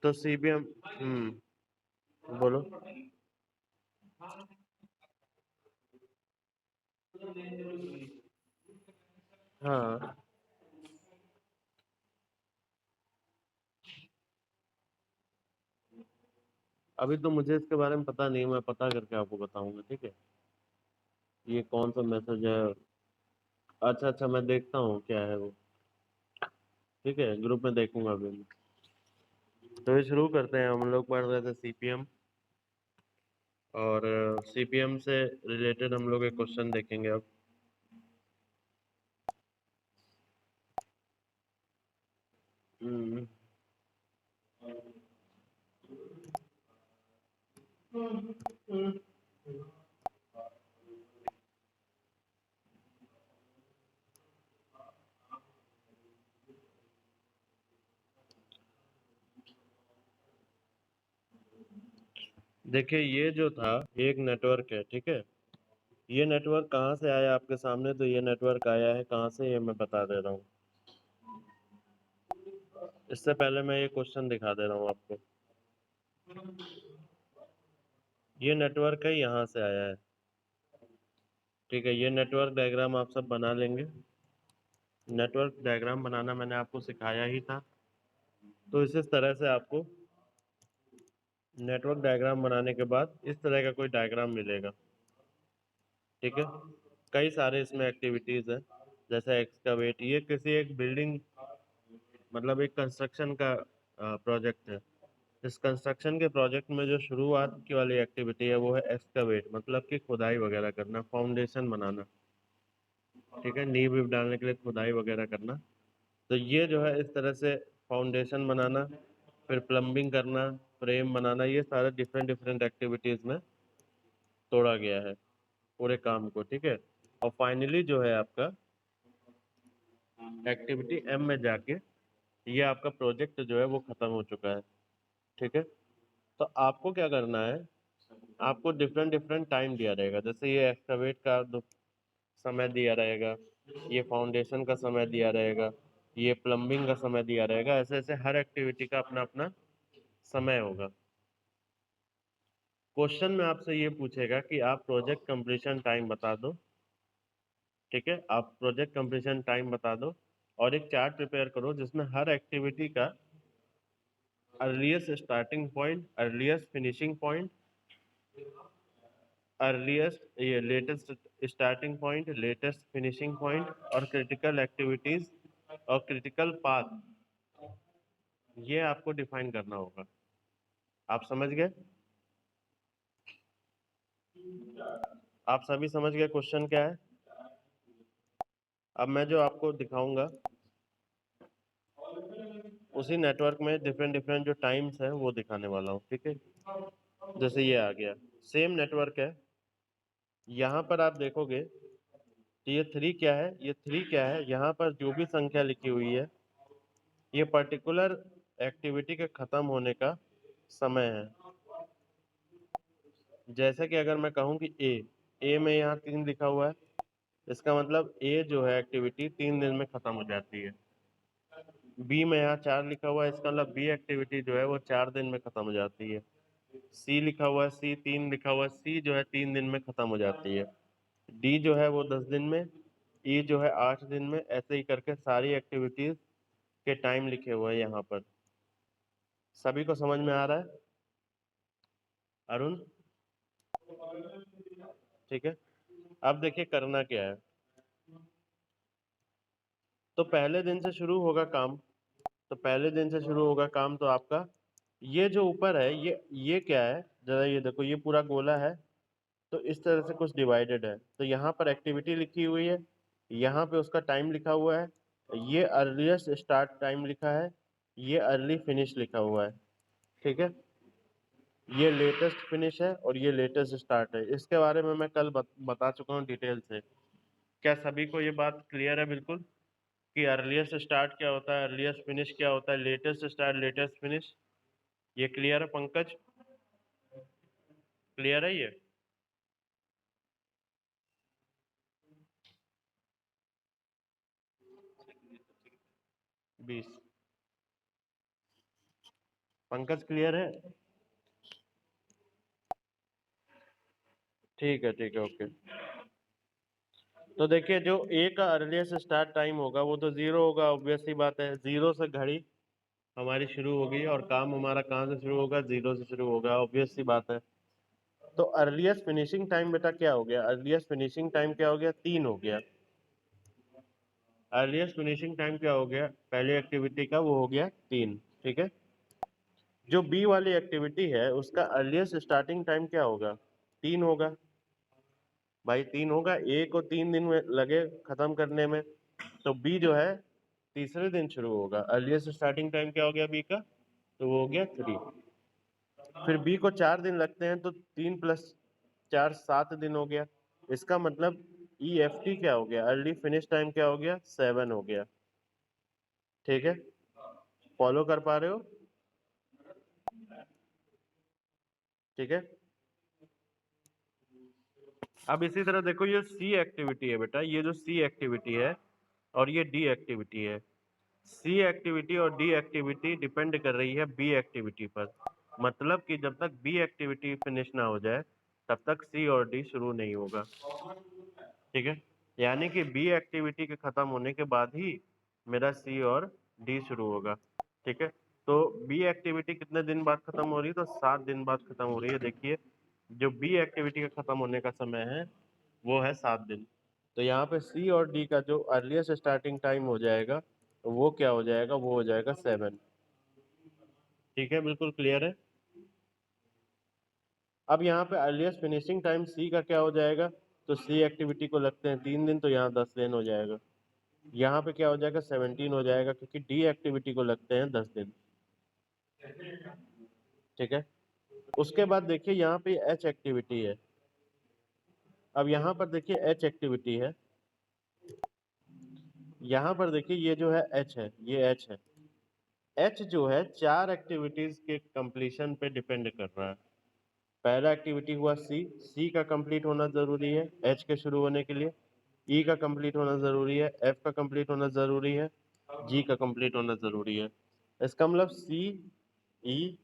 तो सीपीएम बोलो। हाँ, अभी तो मुझे इसके बारे में पता नहीं, मैं पता करके आपको बताऊंगा, ठीक है। ये कौन सा मैसेज है? अच्छा अच्छा, मैं देखता हूँ क्या है वो। ठीक है, ग्रुप में देखूंगा अभी मैं। तो ये शुरू करते हैं। हम लोग पढ़ रहे थे सीपीएम, और सीपीएम से रिलेटेड हम लोग एक क्वेश्चन देखेंगे अब। हम्म, देखिए ये जो था, ये एक नेटवर्क है, ठीक है। ये नेटवर्क कहाँ से आया आपके सामने? तो ये नेटवर्क आया है कहाँ से, ये मैं बता दे रहा हूँ। इससे पहले मैं ये क्वेश्चन दिखा दे रहा हूँ आपको। ये नेटवर्क है, यहाँ से आया है, ठीक है। ये नेटवर्क डायग्राम आप सब बना लेंगे। नेटवर्क डायग्राम बनाना मैंने आपको सिखाया ही था। तो इस तरह से आपको नेटवर्क डायग्राम बनाने के बाद इस तरह का कोई डायग्राम मिलेगा, ठीक है। कई सारे इसमें एक्टिविटीज है, जैसे एक्सकवेट, ये किसी एक बिल्डिंग, मतलब एक कंस्ट्रक्शन का प्रोजेक्ट है। इस कंस्ट्रक्शन के प्रोजेक्ट में जो शुरुआत की वाली एक्टिविटी है वो है एक्सकवेट, मतलब कि खुदाई वगैरह करना, फाउंडेशन बनाना, ठीक है। नींव वीव डालने के लिए खुदाई वगैरह करना। तो ये जो है इस तरह से फाउंडेशन बनाना, फिर प्लम्बिंग करना, फ्रेम बनाना, ये सारे डिफरेंट डिफरेंट एक्टिविटीज में तोड़ा गया है पूरे काम को, ठीक है। और फाइनली जो है आपका एक्टिविटी एम में जाके ये आपका प्रोजेक्ट जो है वो खत्म हो चुका है, ठीक है। तो आपको क्या करना है, आपको डिफरेंट डिफरेंट टाइम दिया रहेगा। जैसे ये एक्सकवेट का समय दिया रहेगा, ये फाउंडेशन का समय दिया रहेगा, ये प्लम्बिंग का समय दिया रहेगा। ऐसे ऐसे हर एक्टिविटी का अपना अपना समय होगा। क्वेश्चन में आपसे ये पूछेगा कि आप प्रोजेक्ट कंप्लीशन टाइम बता दो, ठीक है। आप प्रोजेक्ट कंप्लीशन टाइम बता दो, और एक चार्ट प्रिपेयर करो जिसमें हर एक्टिविटी का earliest starting point, earliest finishing point, earliest ये latest starting point, latest finishing point, और क्रिटिकल एक्टिविटीज और क्रिटिकल पाथ, ये आपको डिफाइन करना होगा। आप समझ गए? आप सभी समझ गए क्वेश्चन क्या है? अब मैं जो आपको दिखाऊंगा उसी नेटवर्क में डिफरेंट डिफरेंट जो टाइम्स है वो दिखाने वाला हूँ, ठीक है। जैसे ये आ गया, सेम नेटवर्क है। यहाँ पर आप देखोगे तो ये थ्री क्या है, ये थ्री क्या है, यहाँ पर जो भी संख्या लिखी हुई है ये पर्टिकुलर एक्टिविटी के खत्म होने का समय है। जैसे कि अगर मैं कहूँ कि ए में यहाँ 3 लिखा हुआ है, इसका मतलब ए जो है एक्टिविटी 3 दिन में खत्म हो जाती है। बी में यहाँ 4 लिखा हुआ है, इसका मतलब बी एक्टिविटी जो है वो 4 दिन में खत्म हो जाती है। सी लिखा हुआ है, सी 3 लिखा हुआ है, सी जो है 3 दिन में खत्म हो जाती है। डी जो है वो 10 दिन में, ई जो है 8 दिन में। ऐसे ही करके सारी एक्टिविटीज के टाइम लिखे हुए हैं यहाँ पर। सभी को समझ में आ रहा है अरुण? ठीक है। अब देखिए करना क्या है। तो पहले दिन से शुरू होगा काम, तो पहले दिन से शुरू होगा काम, तो आपका ये जो ऊपर है ये क्या है, जरा ये देखो, ये पूरा गोला है। तो इस तरह से कुछ डिवाइडेड है, तो यहाँ पर एक्टिविटी लिखी हुई है, यहाँ पे उसका टाइम लिखा हुआ है, ये अर्लीस्ट स्टार्ट टाइम लिखा है, ये अर्ली फिनिश लिखा हुआ है, ठीक है। ये लेटेस्ट फिनिश है और ये लेटेस्ट स्टार्ट है। इसके बारे में मैं कल बता चुका हूँ डिटेल से। क्या सभी को ये बात क्लियर है बिल्कुल, कि अर्लीस्ट स्टार्ट क्या होता है, अर्लीस्ट फिनिश क्या होता है, लेटेस्ट स्टार्ट, लेटेस्ट फिनिश? ये क्लियर है पंकज? क्लियर है ये? 20। पंकज क्लियर है? ठीक है ओके। तो देखिए जो ए का अर्लीस्ट स्टार्ट टाइम होगा वो तो 0 होगा, ऑब्वियस सी बात है। 0 से घड़ी हमारी शुरू होगी और काम हमारा कहाँ से शुरू होगा? 0 से शुरू होगा, ऑब्वियस सी बात है। तो अर्लीस्ट फिनिशिंग टाइम बेटा क्या हो गया? अर्लीस्ट फिनिशिंग टाइम क्या हो गया? 3 हो गया। अर्लीस्ट फिनिशिंग टाइम क्या हो गया पहली एक्टिविटी का? वो हो गया 3। ठीक है। जो बी वाली एक्टिविटी है उसका अर्लीस्ट स्टार्टिंग टाइम क्या होगा? 3 होगा भाई, 3 होगा। ए को 3 दिन में लगे खत्म करने में, तो बी जो है तीसरे दिन शुरू होगा। अर्लीस्ट स्टार्टिंग टाइम क्या हो गया बी का? तो वो हो गया 3। फिर बी को 4 दिन लगते हैं, तो 3 + 4 7 दिन हो गया। इसका मतलब ई एफ टी क्या हो गया? अर्ली फिनिश टाइम क्या हो गया? 7 हो गया। ठीक है, फॉलो कर पा रहे हो? ठीक है। अब इसी तरह देखो, ये सी एक्टिविटी है बेटा, ये जो सी एक्टिविटी है और ये डी एक्टिविटी है। सी एक्टिविटी और डी एक्टिविटी डिपेंड कर रही है बी एक्टिविटी पर। मतलब कि जब तक बी एक्टिविटी फिनिश ना हो जाए तब तक सी और डी शुरू नहीं होगा। ठीक है, यानी कि बी एक्टिविटी के खत्म होने के बाद ही मेरा सी और डी शुरू होगा। ठीक है, तो बी एक्टिविटी कितने दिन बाद खत्म हो रही है? तो 7 दिन बाद खत्म हो रही है। देखिए, जो बी एक्टिविटी का खत्म होने का समय है वो है 7 दिन। तो यहाँ पे सी और डी का जो अर्लीस्ट स्टार्टिंग टाइम हो जाएगा तो वो क्या हो जाएगा? वो हो जाएगा 7। ठीक है, बिल्कुल क्लियर है। अब यहाँ पे अर्लीस्ट फिनिशिंग टाइम सी का क्या हो जाएगा? तो सी एक्टिविटी को लगते हैं 3 दिन, तो यहाँ 10 दिन हो जाएगा। यहाँ पे क्या हो जाएगा? 17 हो जाएगा, क्योंकि डी एक्टिविटी को लगते हैं 10 दिन। ठीक है, उसके बाद देखिए यहाँ पे एच एक्टिविटी है। अब यहाँ पर देखिए एच एक्टिविटी है, यहाँ पर देखिए ये जो है एच है, ये एच है। एच जो है 4 एक्टिविटीज के कंप्लीशन पे डिपेंड कर रहा है। पहला एक्टिविटी हुआ सी, सी का कंप्लीट होना जरूरी है एच के शुरू होने के लिए। ई का कंप्लीट होना जरूरी है, एफ का कंप्लीट होना जरूरी है, जी का कंप्लीट होना जरूरी है। इसका मतलब सी, ई,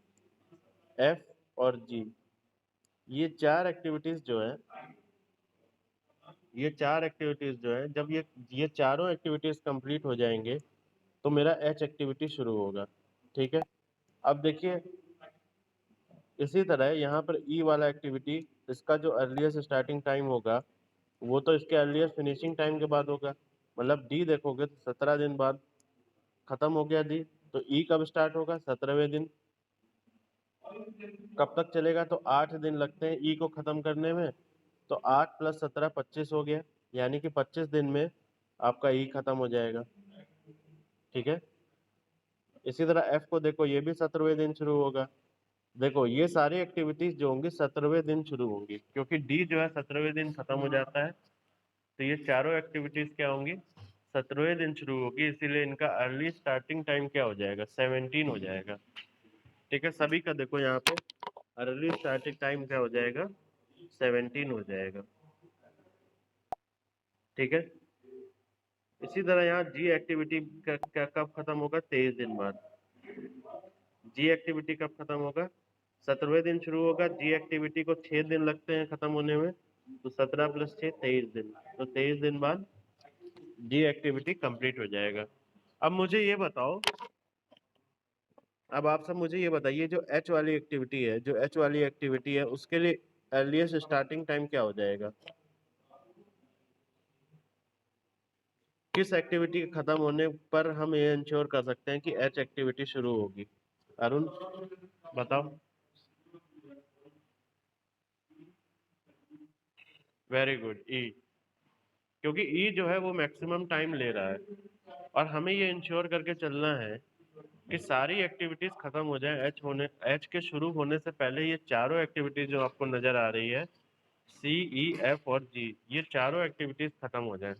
एफ और जी, ये 4 एक्टिविटीज जो है, ये 4 एक्टिविटीज जो है, जब ये चारों एक्टिविटीज कंप्लीट हो जाएंगे तो मेरा एच एक्टिविटी शुरू होगा। ठीक है, अब देखिए इसी तरह यहाँ पर ई वाला एक्टिविटी, इसका जो अर्लीस्ट स्टार्टिंग टाइम होगा वो तो इसके अर्लीस्ट फिनिशिंग टाइम के बाद होगा। मतलब डी देखोगे तो 17 दिन बाद खत्म हो गया डी। तो ई कब स्टार्ट होगा? 17वें दिन। कब तक चलेगा? तो 8 दिन लगते हैं ई को खत्म करने में। तो 8 + 17 25 हो गया, यानी कि 25 दिन में आपका ई खत्म हो जाएगा। ठीक है, इसी तरह एफ को देखो, ये भी 17वें दिन शुरू होगा। देखो ये सारी एक्टिविटीज जो होंगी 17वें दिन शुरू होंगी, क्योंकि डी जो है 17वें दिन खत्म हो जाता है। तो ये चारों एक्टिविटीज क्या होंगी? 17वें दिन शुरू होगी, इसीलिए इनका अर्ली स्टार्टिंग टाइम क्या हो जाएगा? 17 हो जाएगा। ठीक है, सभी का देखो यहाँ पे अर्ली स्टार्टिंग टाइम क्या हो जाएगा? 17 हो जाएगा। ठीक है, इसी तरह यहाँ जी एक्टिविटी का कब खत्म होगा? 23 दिन बाद। जी एक्टिविटी कब खत्म होगा? 17वें दिन शुरू होगा। जी एक्टिविटी को 6 दिन लगते हैं खत्म होने में, तो 17 + 6 23 दिन। तो 23 दिन बाद जी एक्टिविटी कंप्लीट हो जाएगा। अब मुझे ये बताओ, अब आप सब मुझे ये बताइए, जो एच वाली एक्टिविटी है, जो एच वाली एक्टिविटी है उसके लिए अर्लीस्ट स्टार्टिंग टाइम क्या हो जाएगा? किस एक्टिविटी के खत्म होने पर हम ये इंश्योर कर सकते हैं कि एच एक्टिविटी शुरू होगी? अरुण बताओ। वेरी गुड, ई। क्योंकि ई जो है वो मैक्सिमम टाइम ले रहा है और हमें ये इंश्योर करके चलना है कि सारी एक्टिविटीज खत्म हो जाए एच के शुरू होने से पहले। ये चारों एक्टिविटीज जो आपको नजर आ रही है, सी, ई, एफ और जी, ये चारों एक्टिविटीज खत्म हो जाए।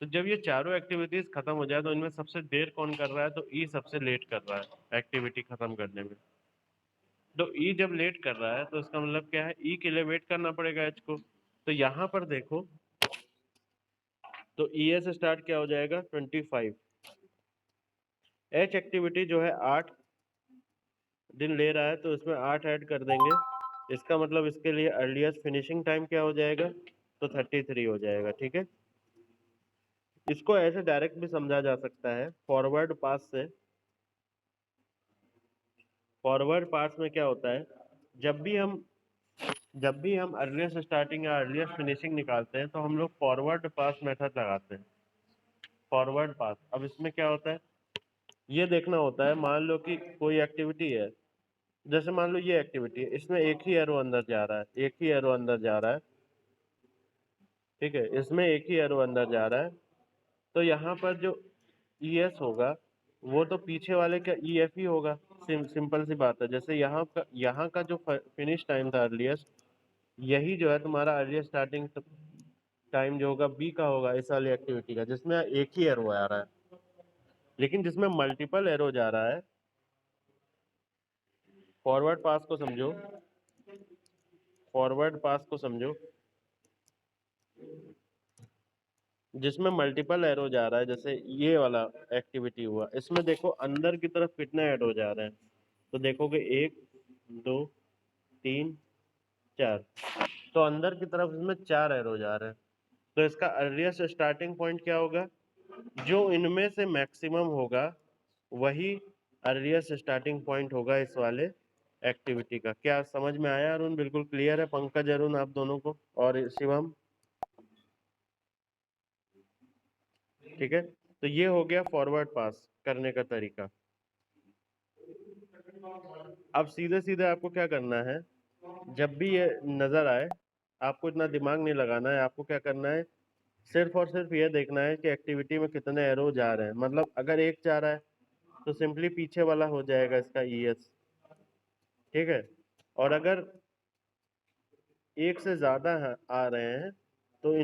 तो जब ये चारों एक्टिविटीज खत्म हो जाए तो इनमें सबसे देर कौन कर रहा है? तो ई सबसे लेट कर रहा है एक्टिविटी खत्म करने में। तो ई जब लेट कर रहा है तो इसका मतलब क्या है? ई के लिए वेट करना पड़ेगा एच को। तो यहाँ पर देखो, तो ई से स्टार्ट क्या हो जाएगा? 25। एच एक्टिविटी जो है 8 दिन ले रहा है तो इसमें 8 ऐड कर देंगे। इसका मतलब इसके लिए अर्लीस्ट फिनिशिंग टाइम क्या हो जाएगा, तो 33 हो जाएगा। ठीक है, इसको ऐसे डायरेक्ट भी समझा जा सकता है फॉरवर्ड पास से। फॉरवर्ड पास में क्या होता है, जब भी हम जब भी हम अर्लीस्ट स्टार्टिंग या अर्लीस्ट फिनिशिंग निकालते हैं तो हम लोग फॉरवर्ड पास मेथड लगाते हैं। फॉरवर्ड पास, अब इसमें क्या होता है, ये देखना होता है, मान लो कि कोई एक्टिविटी है, जैसे मान लो ये एक्टिविटी है, इसमें एक ही एरो अंदर जा रहा है, एक ही एरो अंदर जा रहा है। ठीक है, इसमें एक ही एरो अंदर जा रहा है, तो यहाँ पर जो ई एस होगा वो तो पीछे वाले का ई एफ ही होगा। सिंपल सी बात है। जैसे यहाँ का जो फिनिश टाइम था अर्लीस्ट, यही जो है तुम्हारा अर्लीस्ट स्टार्टिंग टाइम जो होगा बी का होगा इस वाली एक्टिविटी का, जिसमें एक ही एरो आ रहा है। लेकिन जिसमें मल्टीपल एरो जा रहा है, फॉरवर्ड पास को समझो, फॉरवर्ड पास को समझो, जिसमें मल्टीपल एरो जा रहा है, जैसे ये वाला एक्टिविटी हुआ, इसमें देखो अंदर की तरफ कितने एरो जा रहे हैं, तो देखोगे 1 2 3 4, तो अंदर की तरफ इसमें 4 एरो जा रहे हैं। तो इसका अर्लीस्ट स्टार्टिंग पॉइंट क्या होगा, जो इनमें से मैक्सिमम होगा वही अर्लीस्ट स्टार्टिंग पॉइंट होगा इस वाले एक्टिविटी का। क्या समझ में आया अरुण? बिल्कुल क्लियर है पंकज, अरुण, आप दोनों को, और शिवम? ठीक है, तो ये हो गया फॉरवर्ड पास करने का तरीका। अब सीधे सीधे आपको क्या करना है, जब भी ये नजर आए, आपको इतना दिमाग नहीं लगाना है, आपको क्या करना है, सिर्फ और सिर्फ ये देखना है कि एक्टिविटी में कितने एरो जा रहे हैं। मतलब अगर एक जा रहा है तो सिंपली पीछे वाला हो जाएगा इसका ई एस। ठीक है, और अगर एक से ज्यादा आ रहे हैं तो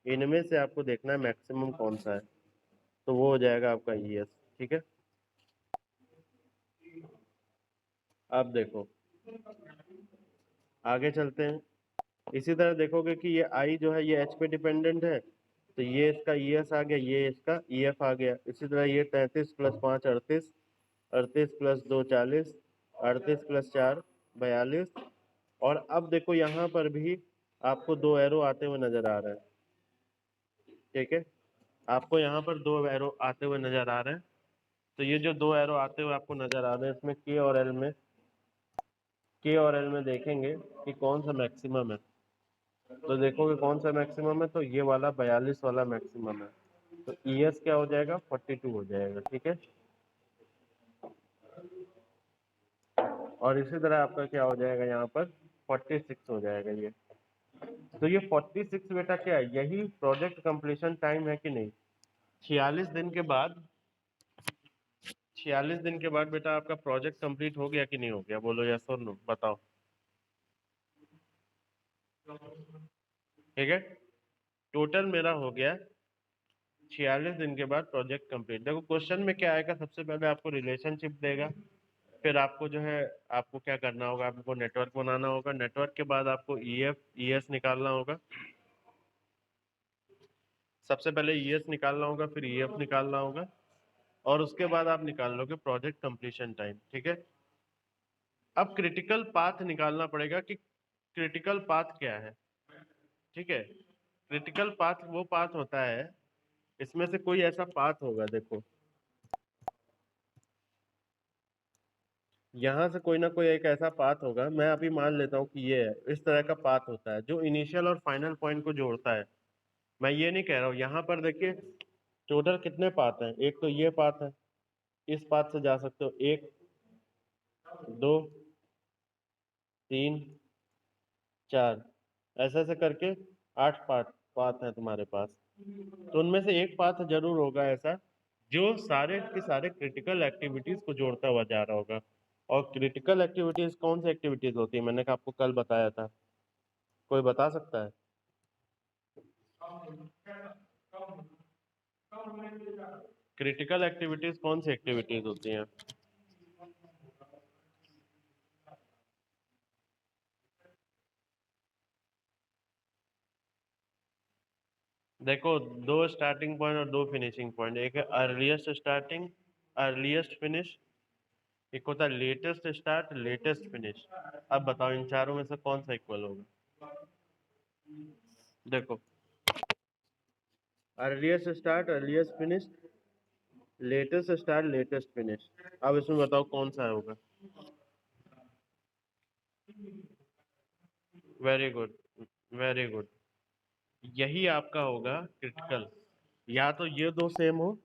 इनमें से आपको देखना है मैक्सिमम कौन सा है, तो वो हो जाएगा आपका ई एस। ठीक है, अब देखो आगे चलते हैं। इसी तरह देखोगे कि ये आई जो है ये एच पे डिपेंडेंट है, तो ये इसका ई एस आ गया, ये इसका ई एफ आ गया। इसी तरह ये 33 + 5 38, 38 + 2 40, 38 + 4 42। और अब देखो यहाँ पर भी आपको 2 एरो आते हुए नजर आ रहे हैं। ठीक है, आपको यहाँ पर 2 एरो आते हुए नजर आ रहे हैं। तो ये जो 2 एरो आते हुए आपको नजर आ रहे हैं, इसमें के और एल में देखेंगे कि कौन सा मैक्सिमम है। तो देखोगे कौन सा मैक्सिमम है, तो ये वाला 42 वाला मैक्सिमम है। तो ई एस क्या हो जाएगा, 42 हो जाएगा। ठीक है, और इसी तरह आपका क्या हो जाएगा, यहाँ पर 46 हो जाएगा ये। तो ये 46 बेटा क्या है, यही प्रोजेक्ट कंप्लीशन टाइम है कि नहीं। 46 दिन के बाद 46 दिन के बाद बेटा आपका प्रोजेक्ट कंप्लीट हो गया कि नहीं हो गया, बोलो यस और नो, बताओ। ठीक है, टोटल मेरा हो गया 46 दिन के बाद प्रोजेक्ट कंप्लीट। देखो क्वेश्चन में क्या आएगा, सबसे पहले आपको रिलेशनशिप देगा, फिर आपको जो है आपको क्या करना होगा, आपको नेटवर्क बनाना होगा, नेटवर्क के बाद आपको ई एफ ई एस निकालना होगा। सबसे पहले ई एस निकालना होगा, फिर ई एफ निकालना होगा, और उसके बाद आप निकाल लोगे प्रोजेक्ट कंप्लीशन टाइम। ठीक है, अब क्रिटिकल पाथ निकालना पड़ेगा कि क्रिटिकल पाथ क्या है। ठीक है, क्रिटिकल पाथ वो पाथ होता है, इसमें से कोई ऐसा पाथ होगा, देखो यहाँ से कोई ना कोई एक ऐसा पाथ होगा, मैं अभी मान लेता हूँ कि ये है, इस तरह का पाथ होता है जो इनिशियल और फाइनल पॉइंट को जोड़ता है। मैं ये नहीं कह रहा हूँ, यहाँ पर देखिए टोटल कितने पाथ हैं, एक तो ये पाथ है, इस पाथ से जा सकते हो 1 2 3 4, ऐसे ऐसे करके 8 पाथ पाथ है तुम्हारे पास। तो उनमें से एक पाथ जरूर होगा ऐसा जो सारे के सारे क्रिटिकल एक्टिविटीज को जोड़ता हुआ जा रहा होगा। और क्रिटिकल एक्टिविटीज कौन सी एक्टिविटीज होती है, मैंने आपको कल बताया था, कोई बता सकता है? क्रिटिकल एक्टिविटीज कौन सी एक्टिविटीज होती हैं? देखो, 2 स्टार्टिंग पॉइंट और 2 फिनिशिंग पॉइंट, एक है अर्लीस्ट स्टार्टिंग, अर्लीस्ट फिनिश, एक होता है लेटेस्ट स्टार्ट, लेटेस्ट फिनिश। अब बताओ इन चारों में से कौन सा इक्वल होगा? देखो, earliest start, earliest finish, latest start, latest finish. अब इसमें बताओ कौन सा होगा? वेरी गुड, वेरी गुड, यही आपका होगा क्रिटिकल। या तो ये दो सेम हो,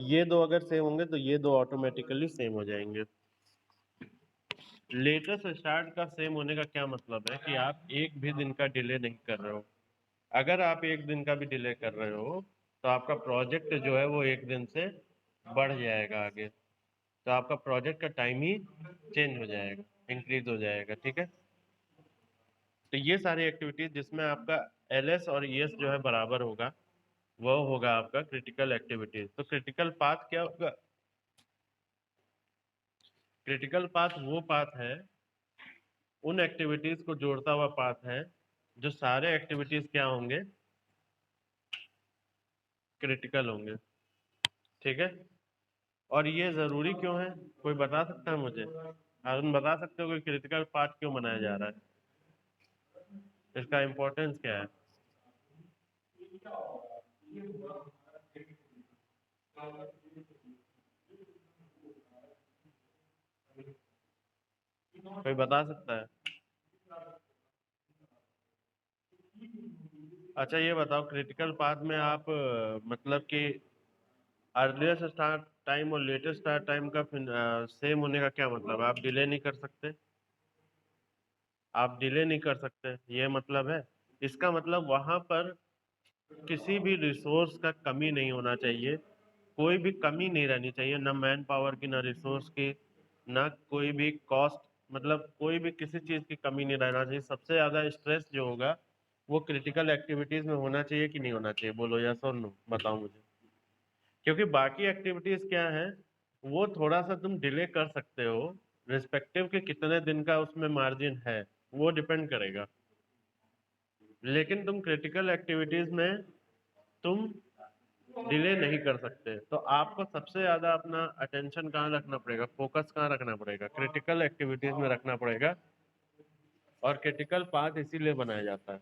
ये दो अगर सेम होंगे तो ये दो ऑटोमेटिकली सेम हो जाएंगे। लेटेस्ट स्टार्ट का सेम होने का क्या मतलब है कि आप एक भी दिन का डिले नहीं कर रहे हो। अगर आप एक दिन का भी डिले कर रहे हो तो आपका प्रोजेक्ट जो है वो एक दिन से बढ़ जाएगा आगे, तो आपका प्रोजेक्ट का टाइम ही चेंज हो जाएगा, इंक्रीज हो जाएगा। ठीक है, तो ये सारी एक्टिविटीज जिसमें आपका एलएस और ईएस जो है बराबर होगा, वो होगा आपका क्रिटिकल एक्टिविटीज। तो क्रिटिकल पाथ क्या होगा? क्रिटिकल पाथ वो पाथ है, उन एक्टिविटीज को जोड़ता हुआ पाथ है जो सारे एक्टिविटीज क्या होंगे? क्रिटिकल होंगे। ठीक है, और ये जरूरी क्यों है? कोई बता सकता है मुझे? आप बता सकते हो कि क्रिटिकल पाथ क्यों बनाया जा रहा है? इसका इम्पोर्टेंस क्या है? कोई बता सकता है? अच्छा ये बताओ, क्रिटिकल पाथ में आप मतलब कि अर्लीस्ट स्टार्ट टाइम और लेटेस्ट स्टार्ट टाइम का सेम होने का क्या मतलब है? आप डिले नहीं कर सकते, आप डिले नहीं कर सकते, ये मतलब है। इसका मतलब वहां पर किसी भी रिसोर्स का कमी नहीं होना चाहिए, कोई भी कमी नहीं रहनी चाहिए, ना मैन पावर की, ना रिसोर्स की, ना कोई भी कॉस्ट, मतलब कोई भी किसी चीज की कमी नहीं रहना चाहिए। सबसे ज्यादा स्ट्रेस जो होगा वो क्रिटिकल एक्टिविटीज में होना चाहिए कि नहीं होना चाहिए? बोलो यस और नो, बताओ मुझे। क्योंकि बाकी एक्टिविटीज क्या है, वो थोड़ा सा तुम डिले कर सकते हो, रिस्पेक्टिव के कितने दिन का उसमें मार्जिन है वो डिपेंड करेगा। लेकिन तुम क्रिटिकल एक्टिविटीज में तुम डिले नहीं कर सकते, तो आपको सबसे ज्यादा अपना अटेंशन कहाँ रखना पड़ेगा, फोकस कहाँ रखना पड़ेगा? क्रिटिकल एक्टिविटीज में रखना पड़ेगा। और क्रिटिकल पाथ इसीलिए बनाया जाता है,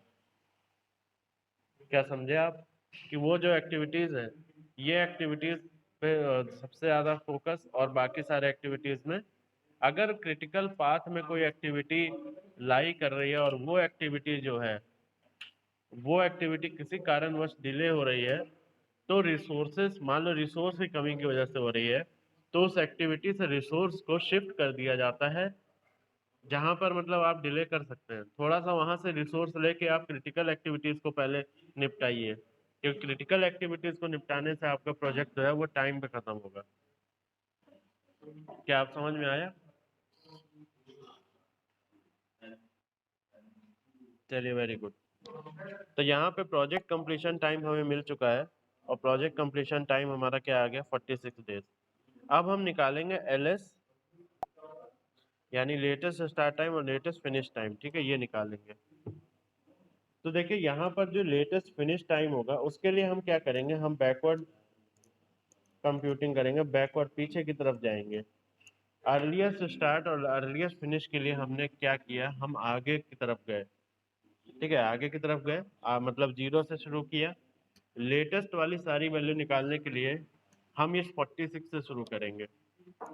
क्या समझे आप? कि वो जो एक्टिविटीज है, ये एक्टिविटीज पे सबसे ज्यादा फोकस, और बाकी सारे एक्टिविटीज में अगर क्रिटिकल पाथ में कोई एक्टिविटी लाई कर रही है और वो एक्टिविटी जो है, वो एक्टिविटी किसी कारणवश डिले हो रही है, तो रिसोर्सेस, मान लो रिसोर्स की कमी की वजह से हो रही है, तो उस एक्टिविटी से रिसोर्स को शिफ्ट कर दिया जाता है जहां पर मतलब आप डिले कर सकते हैं। थोड़ा सा वहां से रिसोर्स लेके आप क्रिटिकल एक्टिविटीज को पहले निपटाइए, क्योंकि क्रिटिकल एक्टिविटीज को निपटाने से आपका प्रोजेक्ट जो है वो टाइम पे खत्म होगा। क्या आप समझ में आया? चलिए, वेरी गुड। तो यहाँ पे प्रोजेक्ट कंप्लीशन टाइम हमें मिल चुका है, और प्रोजेक्ट कंप्लीशन टाइम हमारा क्या आ गया? 46 डेज। अब हम निकालेंगे एलएस, यानी लेटेस्ट स्टार्ट टाइम और लेटेस्ट फिनिश टाइम। ठीक है, ये निकालेंगे। तो देखिए यहाँ पर जो लेटेस्ट फिनिश टाइम होगा उसके लिए हम क्या करेंगे, हम बैकवर्ड कंप्यूटिंग करेंगे, बैकवर्ड पीछे की तरफ जाएंगे। अर्लीस्ट स्टार्ट और अर्लीस्ट फिनिश के लिए हमने क्या किया, हम आगे की तरफ गए। ठीक है, आगे की तरफ गए, मतलब जीरो से शुरू किया। लेटेस्ट वाली सारी वैल्यू निकालने के लिए हम इस 46 से शुरू करेंगे।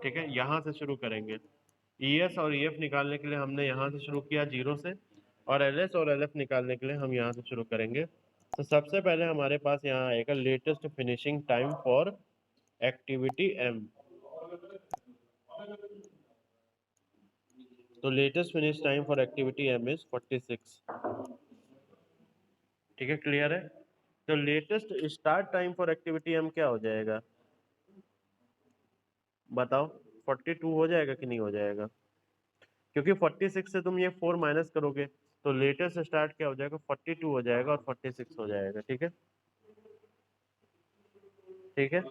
ठीक है, यहाँ से शुरू करेंगे। ईएस और ईएफ निकालने के लिए हमने यहाँ से शुरू किया जीरो से, और एलएस और एलएफ निकालने के लिए हम यहाँ से शुरू करेंगे। तो सबसे पहले हमारे पास यहाँ आएगा latest finishing time for activity M. तो latest finish time for activity M is 46। ठीक है, क्लियर है? तो latest start time for activity M क्या हो जाएगा, बताओ? 42 हो जाएगा कि नहीं हो जाएगा? क्योंकि 46 से तुम ये 4 माइनस करोगे तो लेटेस्ट स्टार्ट क्या हो जाएगा, 42 हो जाएगा और 46 हो जाएगा। ठीक है, ठीक है।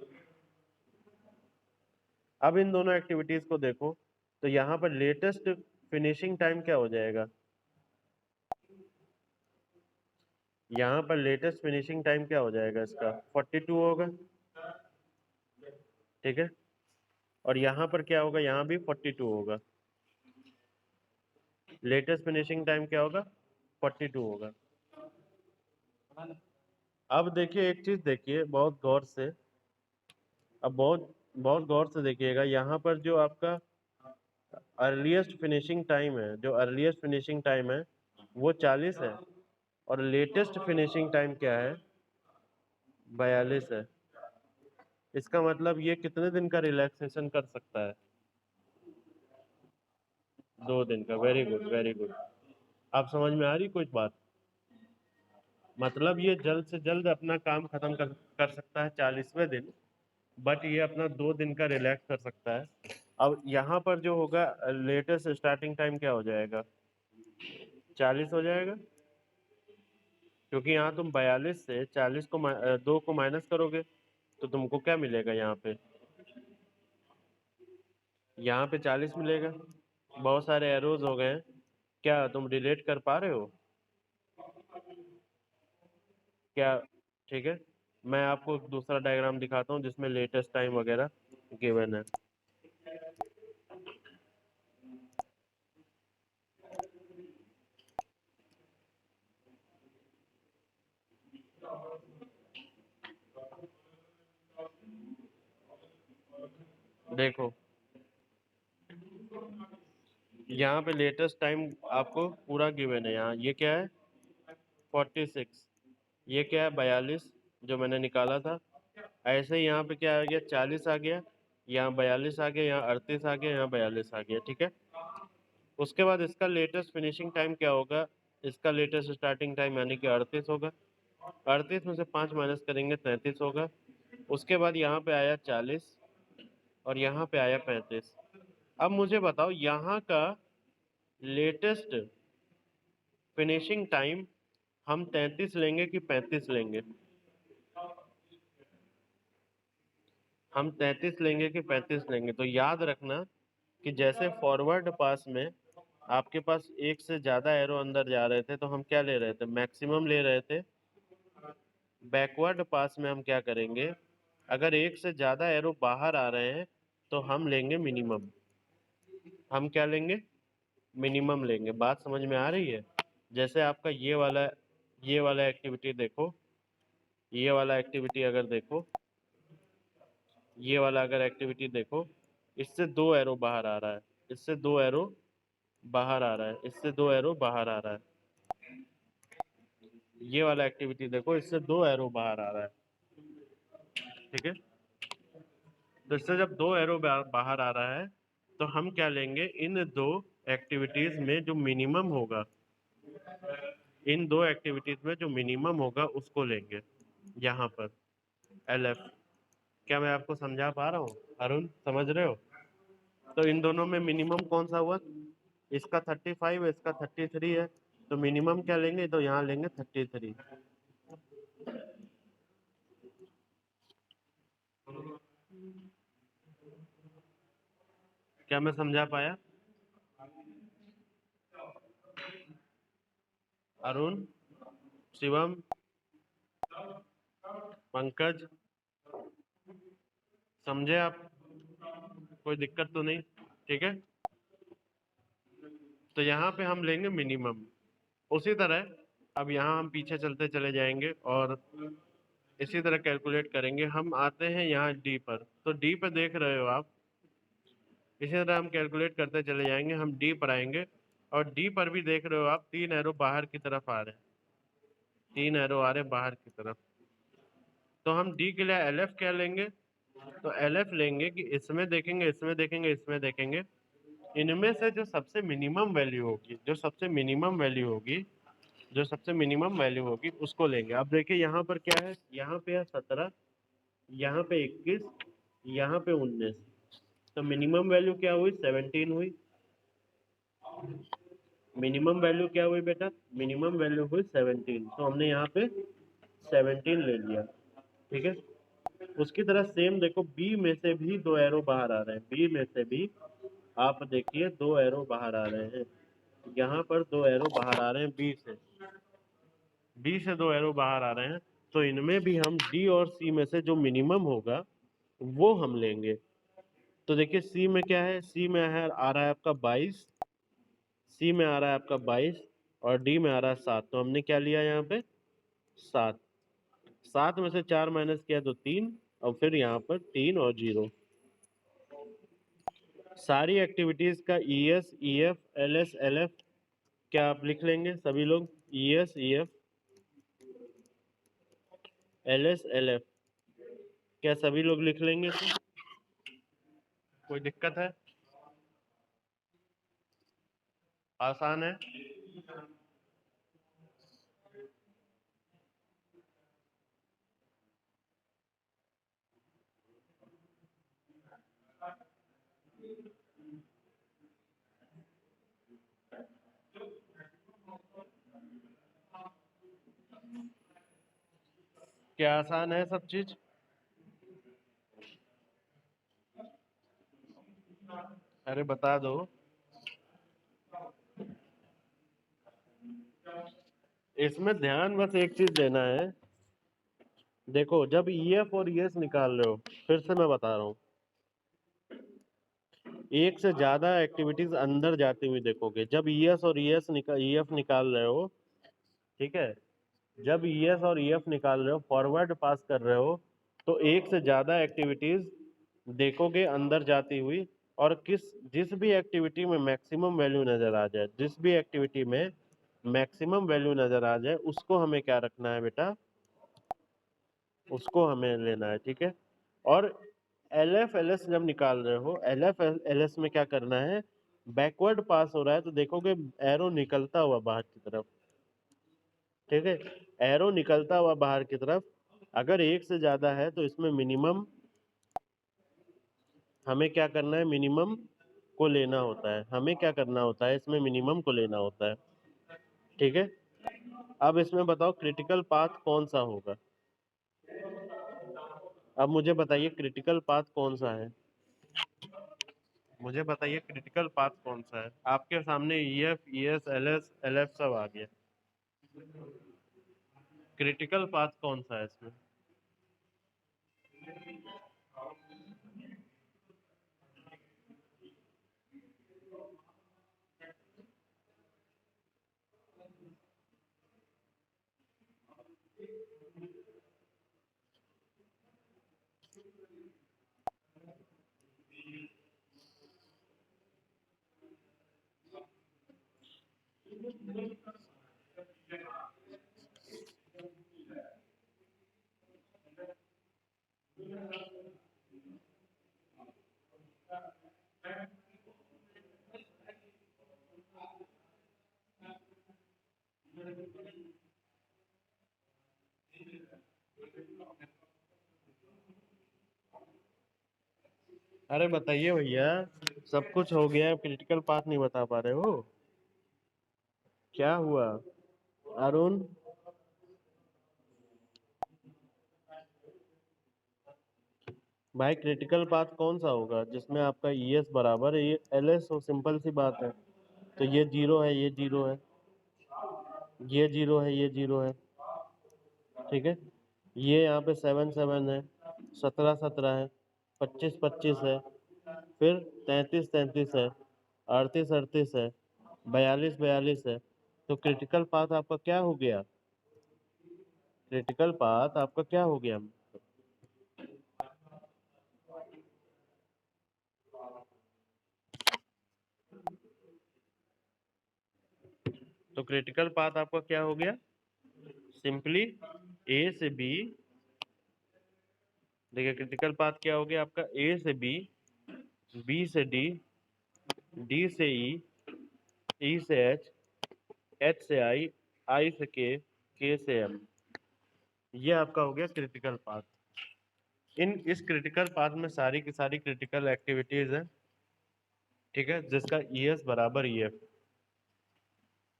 अब इन दोनों एक्टिविटीज को देखो, तो यहाँ पर लेटेस्ट फिनिशिंग टाइम क्या हो जाएगा, यहाँ पर लेटेस्ट फिनिशिंग टाइम क्या हो जाएगा इसका, 42 होगा। ठीक है, और यहाँ पर क्या होगा, यहाँ भी 42 होगा। लेटेस्ट फिनिशिंग टाइम क्या होगा, 42 होगा। अब देखिए एक चीज देखिए बहुत गौर से, अब बहुत बहुत गौर से देखिएगा, यहाँ पर जो आपका अर्लीस्ट फिनिशिंग टाइम है, जो अर्लीस्ट फिनिशिंग टाइम है वो 40 है, और लेटेस्ट फिनिशिंग टाइम क्या है, 42 है। इसका मतलब ये कितने दिन का रिलैक्सेशन कर सकता है, 2 दिन का। Very good, very good. आप समझ में आ रही कोई बात, मतलब ये जल्द से जल्द अपना काम खत्म कर सकता है 40वें दिन, बट ये अपना 2 दिन का रिलैक्स कर सकता है। अब यहाँ पर जो होगा लेटेस्ट स्टार्टिंग टाइम क्या हो जाएगा, 40 हो जाएगा, क्योंकि यहाँ तुम 42 से 40 को 2 को माइनस करोगे तो तुमको क्या मिलेगा, यहाँ पे 40 मिलेगा। बहुत सारे एरोज हो गए हैं, क्या तुम रिलेट कर पा रहे हो क्या? ठीक है, मैं आपको दूसरा डायग्राम दिखाता हूँ जिसमें लेटेस्ट टाइम वगैरह गिवन है। देखो यहाँ पे लेटेस्ट टाइम आपको पूरा गिवन है, यहाँ ये क्या है 46, ये क्या है 42 जो मैंने निकाला था। ऐसे ही यहाँ पे क्या आ गया 40 आ गया, यहाँ 42 आ गया, यहाँ 38 आ गया, यहाँ 42 आ गया, ठीक है। उसके बाद इसका लेटेस्ट फिनिशिंग टाइम क्या होगा, इसका लेटेस्ट स्टार्टिंग टाइम यानी कि 38 होगा। 38 में से 5 माइनस करेंगे 33 होगा। उसके बाद यहाँ पे आया 40 और यहाँ पे आया 35। अब मुझे बताओ यहाँ का लेटेस्ट फिनिशिंग टाइम हम 33 लेंगे कि 35 लेंगे, हम 33 लेंगे कि 35 लेंगे? तो याद रखना कि जैसे फॉरवर्ड पास में आपके पास एक से ज्यादा एरो अंदर जा रहे थे तो हम क्या ले रहे थे, मैक्सिमम ले रहे थे। बैकवर्ड पास में हम क्या करेंगे, अगर एक से ज्यादा एरो बाहर आ रहे हैं तो हम लेंगे मिनिमम। हम क्या लेंगे, मिनिमम लेंगे। बात समझ में आ रही है? जैसे आपका ये वाला एक्टिविटी देखो, ये वाला एक्टिविटी अगर देखो, ये वाला अगर एक्टिविटी देखो, इससे 2 एरो बाहर आ रहा है, इससे 2 एरो बाहर आ रहा है, इससे 2 एरो बाहर आ रहा है। ये वाला एक्टिविटी देखो, इससे 2 एरो बाहर आ रहा है, ठीक है। तो इससे जब 2 एरो बाहर आ रहा है तो हम क्या लेंगे, इन 2 एक्टिविटीज में जो मिनिमम होगा, इन 2 एक्टिविटीज में जो मिनिमम होगा उसको लेंगे यहाँ पर LF। क्या मैं आपको समझा पा रहा हूँ अरुण, समझ रहे हो? तो इन दोनों में मिनिमम कौन सा हुआ, इसका 35 है, इसका 33 है, तो मिनिमम क्या लेंगे, तो यहाँ लेंगे 33। क्या मैं समझा पाया अरुण, शिवम, पंकज, समझे आप? कोई दिक्कत तो नहीं, ठीक है। तो यहाँ पे हम लेंगे मिनिमम। उसी तरह अब यहाँ हम पीछे चलते चले जाएंगे और इसी तरह कैलकुलेट करेंगे। हम आते हैं यहाँ डी पर, तो डी पर देख रहे हो आप, इसी तरह हम कैलकुलेट करते चले जाएंगे, हम डी पर आएंगे और डी पर भी देख रहे हो आप 3 एरो बाहर की तरफ आ रहे हैं, 3 एरो आ रहे हैं बाहर की तरफ। तो हम डी के लिए LF क्या लेंगे, तो LF लेंगे कि इसमें देखेंगे, इसमें देखेंगे, इसमें देखेंगे, इनमें से जो सबसे मिनिमम वैल्यू होगी, जो सबसे मिनिमम वैल्यू होगी, जो सबसे मिनिमम वैल्यू होगी उसको लेंगे। अब देखिए यहाँ पर क्या है, यहाँ पे है 17, यहाँ पे 21, यहाँ पे 19, तो मिनिमम वैल्यू क्या हुई, 17 हुई। मिनिमम वैल्यू क्या हुई बेटा, मिनिमम वैल्यू हुई 17, तो हमने यहाँ पे 17 ले लिया, ठीक है। उसकी तरह सेम देखो बी में से भी 2 एरो बाहर आ रहे हैं, बी में से भी आप देखिए 2 एरो बाहर आ रहे हैं, यहाँ पर 2 एरो बाहर आ रहे हैं बी से 2 एरो बाहर आ रहे हैं। तो इनमें भी हम डी और सी में से जो मिनिमम होगा वो हम लेंगे, तो देखिए सी में क्या है, सी में है आ रहा है आपका 22, सी में आ रहा है आपका 22 और डी में आ रहा है 7। तो हमने क्या लिया यहाँ पे 7, 7 में से 4 माइनस किया तो 3 और फिर यहाँ पर 3 और 0। सारी एक्टिविटीज का E S E F L S L F क्या आप लिख लेंगे सभी लोग, E S E F L S L F क्या सभी लोग लिख लेंगे सर? कोई दिक्कत है? आसान है। क्या आसान है सब चीज? अरे बता दो। इसमें ध्यान बस एक चीज देना है, देखो जब ई एफ और ई एस निकाल रहे हो, फिर से मैं बता रहा हूँ, एक से ज्यादा एक्टिविटीज अंदर जाती हुई देखोगे। जब ई एस और ई एफ निकाल रहे हो, ठीक है, जब ई एस और ई एफ निकाल रहे हो, फॉरवर्ड पास कर रहे हो, तो एक से ज्यादा एक्टिविटीज देखोगे अंदर जाती हुई। और जिस भी एक्टिविटी में मैक्सिमम वैल्यू नजर आ जाए, जिस भी एक्टिविटी में मैक्सिमम वैल्यू नजर आ जाए, उसको हमें क्या रखना है बेटा, उसको हमें लेना है, ठीक है। और एल एफ एल एस जब निकाल रहे हो, एल एफ एल एस में क्या करना है, बैकवर्ड पास हो रहा है तो देखोगे एरो निकलता हुआ बाहर की तरफ, ठीक है, एरो निकलता हुआ बाहर की तरफ। अगर एक से ज्यादा है तो इसमें मिनिमम हमें क्या करना है, मिनिमम को लेना होता है, हमें क्या करना होता है, इसमें मिनिमम को लेना होता है, ठीक है। अब इसमें बताओ क्रिटिकल पाथ कौन सा होगा, अब मुझे बताइए क्रिटिकल पाथ कौन सा है, मुझे बताइए क्रिटिकल पाथ कौन सा है। आपके सामने E F E S L F सब आ गया, क्रिटिकल पाथ कौन सा है इसमें? अरे बताइए भैया, सब कुछ हो गया, क्रिटिकल पाथ नहीं बता पा रहे हो, क्या हुआ अरुण? भाई क्रिटिकल पाथ कौन सा होगा जिसमें आपका ई एस बराबर है ये एल एस हो, सिंपल सी बात है। तो ये जीरो है, ये जीरो है, ये जीरो है, ये जीरो है, ठीक है। ये यहाँ पे 7 7 है, 17 17 है, 25 25 है, फिर 33 33 है, 38 38 है, 42 42 है। तो क्रिटिकल पाथ आपका क्या हो गया, क्रिटिकल पाथ आपका क्या हो गया? तो क्रिटिकल पाथ आपका क्या हो गया, सिंपली ए से बी। देखिए क्रिटिकल पाथ क्या हो गया आपका, ए से बी, बी से डी, डी से ई, ई से एच, एच से आई, आई से के से एम। ये आपका हो गया क्रिटिकल पाथ। इस क्रिटिकल पाथ में सारी की सारी क्रिटिकल एक्टिविटीज है, ठीक है, जिसका ई एस बराबर ई एफ।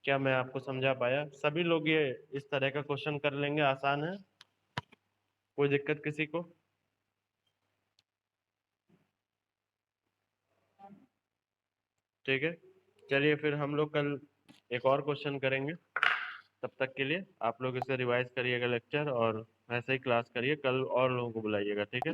क्या मैं आपको समझा पाया? सभी लोग ये इस तरह का क्वेश्चन कर लेंगे, आसान है, कोई दिक्कत किसी को? ठीक है, चलिए फिर हम लोग कल एक और क्वेश्चन करेंगे। तब तक के लिए आप लोग इसे रिवाइज करिएगा लेक्चर, और ऐसे ही क्लास करिए, कल और लोगों को बुलाइएगा, ठीक है।